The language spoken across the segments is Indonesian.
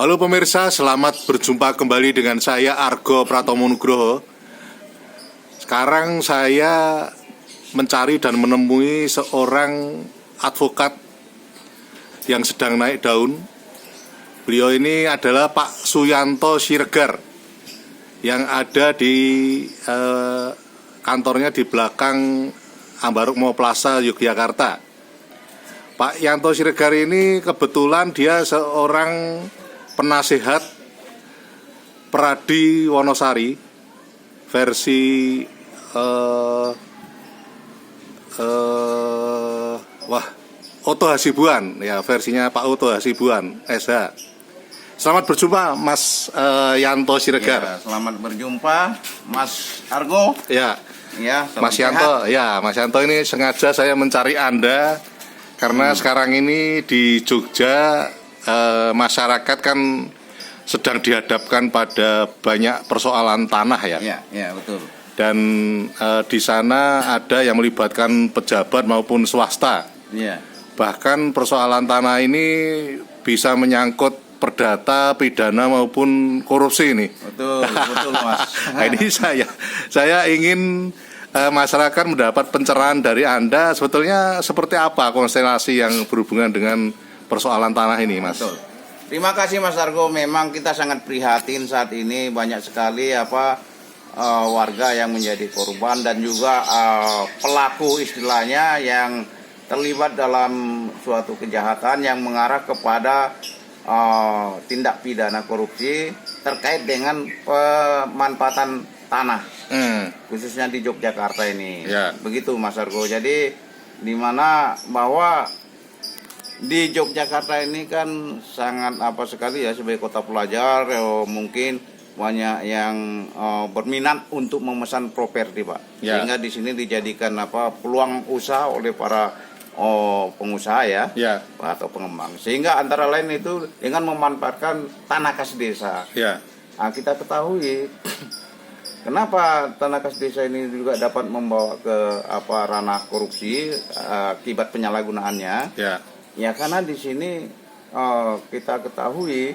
Halo pemirsa, selamat berjumpa kembali dengan saya Argo Pratomo Nugroho. Sekarang saya mencari dan menemui seorang advokat yang sedang naik daun. Beliau ini adalah Pak Suyanto Siregar yang ada di kantornya di belakang Ambarukmo Plaza, Yogyakarta. Pak Yanto Siregar ini kebetulan dia seorang penasehat Pradi Wonosari versi Oto Hasibuan, ya versinya Pak Oto Hasibuan SH. Selamat berjumpa Mas Yanto Siregar. Ya, selamat berjumpa Mas Argo. Ya, Mas Yanto. Ya, Mas Yanto ini sengaja saya mencari Anda karena sekarang ini di Jogja masyarakat kan sedang dihadapkan pada banyak persoalan tanah ya. Ya, betul. Dan di sana ada yang melibatkan pejabat maupun swasta. Ya. Bahkan persoalan tanah ini bisa menyangkut perdata, pidana maupun korupsi ini. Betul Mas. Nah, ini saya ingin masyarakat mendapat pencerahan dari Anda sebetulnya seperti apa konstelasi yang berhubungan dengan persoalan tanah ini, Mas. Betul. Terima kasih Mas Argo. Memang kita sangat prihatin saat ini banyak sekali warga yang menjadi korban dan juga pelaku istilahnya yang terlibat dalam suatu kejahatan yang mengarah kepada tindak pidana korupsi terkait dengan pemanfaatan tanah, khususnya di Yogyakarta ini. Ya. Begitu Mas Argo. Jadi di mana bahwa di Yogyakarta ini kan sangat sekali ya sebagai kota pelajar, mungkin banyak yang berminat untuk memesan properti, Pak. Ya. Sehingga di sini dijadikan peluang usaha oleh para pengusaha ya, atau pengembang. Sehingga antara lain itu dengan memanfaatkan tanah kas desa. Ya. Nah, kita ketahui kenapa tanah kas desa ini juga dapat membawa ke ranah korupsi akibat penyalahgunaannya. Ya karena di sini kita ketahui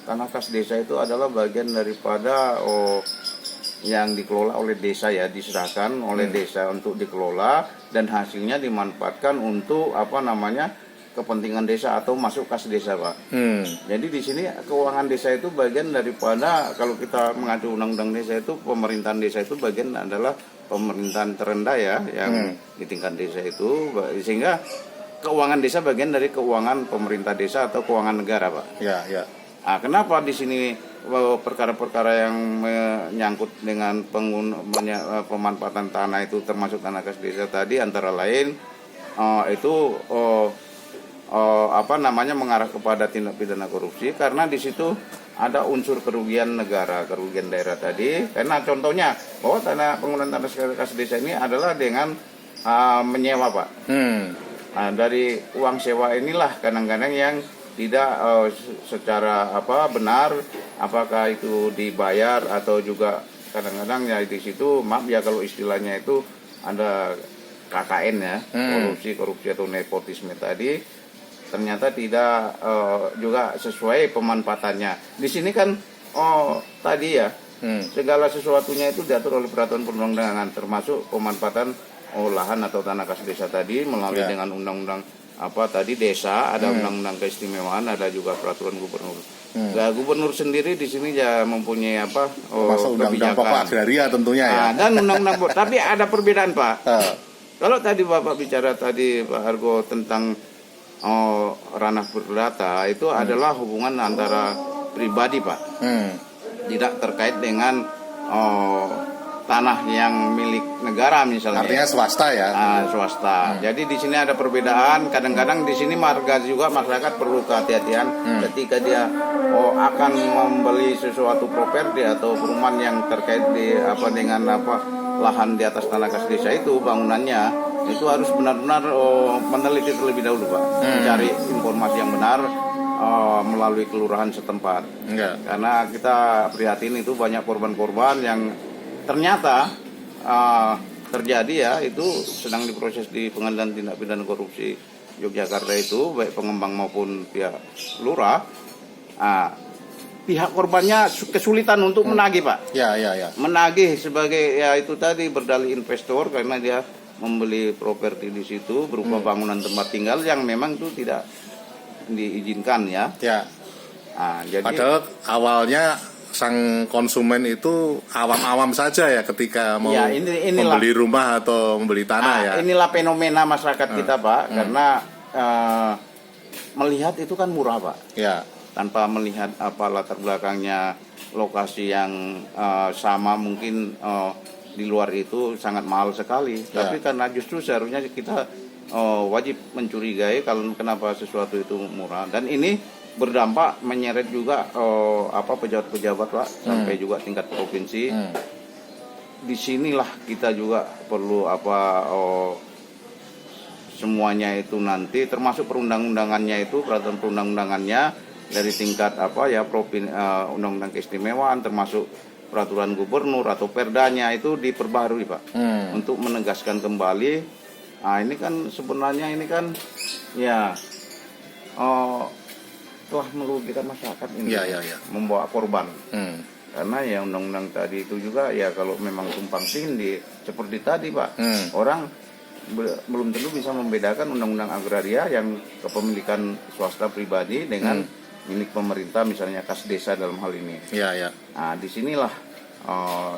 tanah kas desa itu adalah bagian daripada yang dikelola oleh desa ya, diserahkan oleh desa untuk dikelola dan hasilnya dimanfaatkan untuk kepentingan desa atau masuk kas desa, Pak. Jadi di sini keuangan desa itu bagian daripada, kalau kita mengacu undang-undang desa itu, pemerintahan desa itu bagian adalah pemerintahan terendah ya, yang di tingkat desa itu, sehingga keuangan desa bagian dari keuangan pemerintah desa atau keuangan negara, Pak. Ya. Nah, kenapa di sini perkara-perkara yang menyangkut dengan pemanfaatan tanah itu termasuk tanah kas desa tadi antara lain mengarah kepada tindak pidana korupsi karena di situ ada unsur kerugian negara, kerugian daerah tadi. Karena contohnya bahwa penggunaan tanah kas desa ini adalah dengan menyewa, Pak. Nah, dari uang sewa inilah kadang-kadang yang tidak secara benar, apakah itu dibayar atau juga kadang-kadang ya di situ, maaf ya kalau istilahnya itu ada KKN ya, korupsi atau nepotisme tadi, ternyata tidak juga sesuai pemanfaatannya. Di sini kan tadi ya, segala sesuatunya itu diatur oleh peraturan perundang-undangan, termasuk pemanfaatan lahan atau tanah kas desa tadi melalui dengan undang-undang desa, ada undang-undang keistimewaan, ada juga peraturan gubernur. Nah, gubernur sendiri di sini ya mempunyai undang-undang pokok agraria tentunya ya. Dan undang-undang tapi ada perbedaan, Pak. Kalau tadi Bapak bicara tadi Pak Argo tentang ranah perdata itu adalah hubungan antara pribadi, Pak. Tidak terkait dengan tanah yang milik negara misalnya. Artinya swasta ya. Swasta. Jadi di sini ada perbedaan. Kadang-kadang di sini masyarakat perlu kehati-hatian ketika dia akan membeli sesuatu properti atau perumahan yang terkait dengan lahan di atas tanah kas desa itu, bangunannya itu harus benar-benar meneliti terlebih dahulu, Pak. Mencari informasi yang benar melalui kelurahan setempat. Karena kita prihatin itu banyak korban-korban yang ternyata terjadi ya, itu sedang diproses di Pengadilan Tindak Pidana Korupsi Yogyakarta itu, baik pengembang maupun pihak lurah. pihak korbannya kesulitan untuk menagih, Pak. Ya. Menagih sebagai ya itu tadi berdalih investor karena dia membeli properti di situ berupa bangunan tempat tinggal yang memang itu tidak diizinkan ya. Ya. Nah, jadi Padahal awalnya sang konsumen itu awam-awam saja ya ketika mau ya, inilah, membeli rumah atau membeli tanah ya. Inilah fenomena masyarakat kita, Pak, karena melihat itu kan murah, Pak. Ya. Tanpa melihat apa latar belakangnya, lokasi yang sama mungkin di luar itu sangat mahal sekali. Ya. Tapi karena justru seharusnya kita wajib mencurigai kalau kenapa sesuatu itu murah. Dan ini berdampak menyeret juga pejabat-pejabat, Pak, sampai juga tingkat provinsi. Disinilah kita juga perlu semuanya itu nanti termasuk perundang-undangannya itu, peraturan perundang-undangannya dari tingkat undang-undang keistimewaan termasuk peraturan gubernur atau perdanya itu diperbarui, Pak, untuk menegaskan kembali. Nah, ini kan sebenarnya ini kan ya telah merugikan masyarakat ini, Ya. membawa korban. Karena ya undang-undang tadi itu juga ya kalau memang tumpang tindih seperti tadi, Pak, orang belum tentu bisa membedakan undang-undang agraria yang kepemilikan swasta pribadi dengan milik pemerintah, misalnya kas desa dalam hal ini. Ya. Nah, disinilah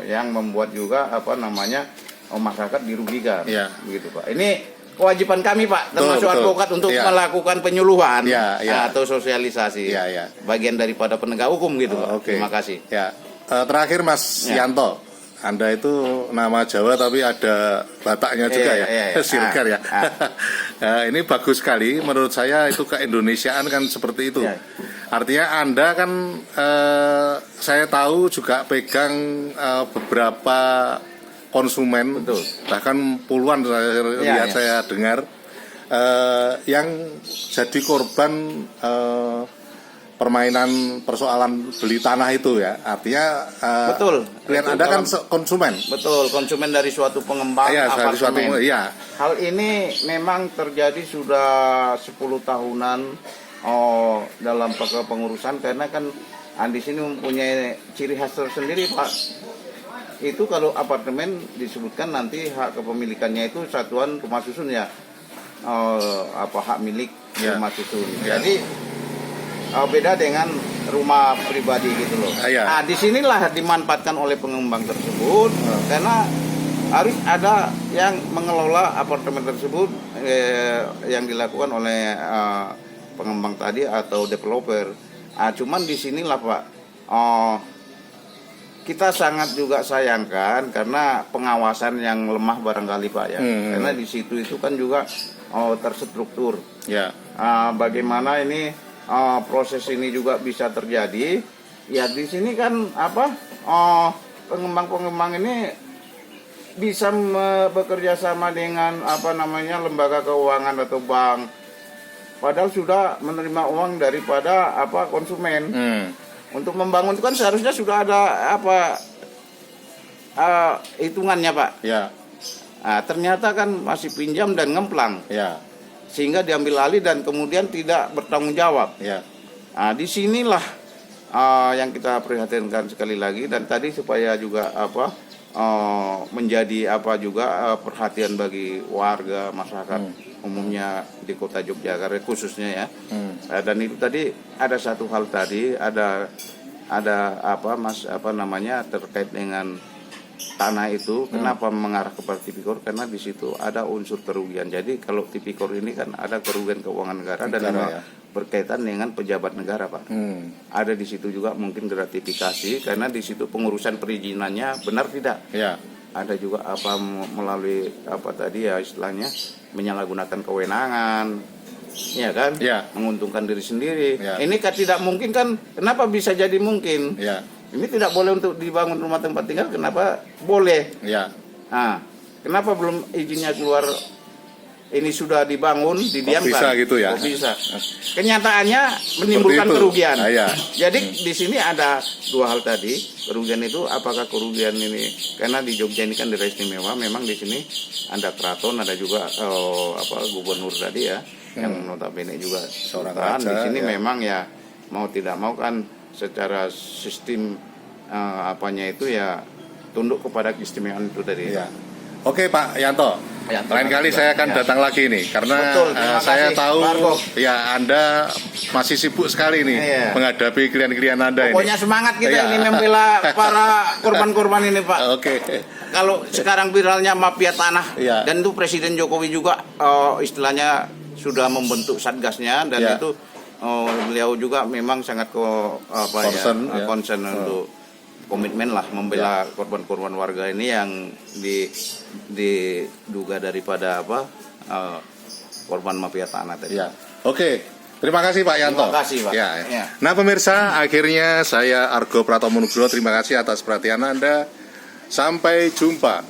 yang membuat juga masyarakat dirugikan, begitu, Pak. Ini kewajiban kami, Pak, termasuk betul. advokat untuk melakukan penyuluhan atau sosialisasi, Ya. bagian daripada penegak hukum, gitu, Pak. Okay. Terima kasih. Ya. Terakhir Mas Yanto, Anda itu nama Jawa tapi ada Bataknya juga Sirgar ya. Nah, ini bagus sekali menurut saya, itu keindonesiaan kan seperti itu. Artinya Anda kan saya tahu juga pegang beberapa konsumen, betul, bahkan puluhan saya dengar yang jadi korban permainan persoalan beli tanah itu ya. Artinya betul. Klien Anda kan konsumen. Betul, konsumen dari suatu pengembang apartemen. Hal ini memang terjadi sudah 10 tahunan dalam pengurusan, karena kan di sini mempunyai ciri khas tersendiri, Pak. Itu kalau apartemen disebutkan nanti hak kepemilikannya itu satuan rumah susun ya. Hak milik rumah susun. Jadi beda dengan rumah pribadi gitu loh. Nah, disinilah dimanfaatkan oleh pengembang tersebut karena harus ada yang mengelola apartemen tersebut yang dilakukan oleh pengembang tadi atau developer. Cuman disinilah, Pak, kita sangat juga sayangkan karena pengawasan yang lemah barangkali, Pak, ya. Karena di situ itu kan juga terstruktur. Bagaimana ini proses ini juga bisa terjadi? Ya di sini kan pengembang-pengembang ini bisa bekerja sama dengan lembaga keuangan atau bank, padahal sudah menerima uang daripada konsumen. Untuk membangun itu kan seharusnya sudah ada hitungannya, Pak. Ternyata kan masih pinjam dan ngemplang, sehingga diambil alih dan kemudian tidak bertanggung jawab. Disinilah yang kita prihatinkan sekali lagi, dan tadi supaya juga menjadi perhatian bagi warga masyarakat umumnya di kota Yogyakarta khususnya ya. Dan itu tadi ada satu hal tadi ada terkait dengan tanah itu. Kenapa mengarah kepada tipikor? Karena di situ ada unsur kerugian. Jadi kalau tipikor ini kan ada kerugian keuangan negara dan berkaitan dengan pejabat negara, Pak. Ada di situ juga mungkin gratifikasi karena di situ pengurusan perizinannya benar tidak. Ada juga melalui istilahnya menyalahgunakan kewenangan, ya kan? Menguntungkan diri sendiri. Ini kan tidak mungkin kan? Kenapa bisa jadi mungkin? Ini tidak boleh untuk dibangun rumah tempat tinggal, kenapa boleh? Kenapa belum izinnya keluar? Ini sudah dibangun, didiamkan. Bisa gitu ya? Bisa. Kenyataannya menimbulkan kerugian. Jadi di sini ada dua hal tadi. Kerugian itu apakah kerugian ini? Karena di Jogja ini kan daerah istimewa, memang di sini ada keraton, ada juga gubernur tadi ya, yang notabene juga seorang raja. Di sini ya. memang ya mau tidak mau kan secara sistem apanya itu ya tunduk kepada keistimewaan itu tadi. Ya. Oke Pak Yanto, Ya, lain kali saya akan datang lagi nih karena Betul, terima saya kasih, tahu Pak Argo. ya Anda masih sibuk sekali nih Iya. menghadapi klien-klien Anda Pokoknya ini. semangat kita Iya. ini membela para korban-korban ini Pak. Oke. Kalau sekarang viralnya mafia tanah Iya. dan itu Presiden Jokowi juga istilahnya sudah membentuk satgasnya dan Iya. itu beliau juga memang sangat Concern, ya. concern untuk komitmen lah membela korban-korban warga ini yang diduga daripada korban mafia tanah tadi. Ya. Oke. Terima kasih Pak Yanto. Terima kasih, Pak. Ya. Ya. Nah pemirsa, akhirnya saya Argo Pratomo Nugroho terima kasih atas perhatian Anda. Sampai jumpa.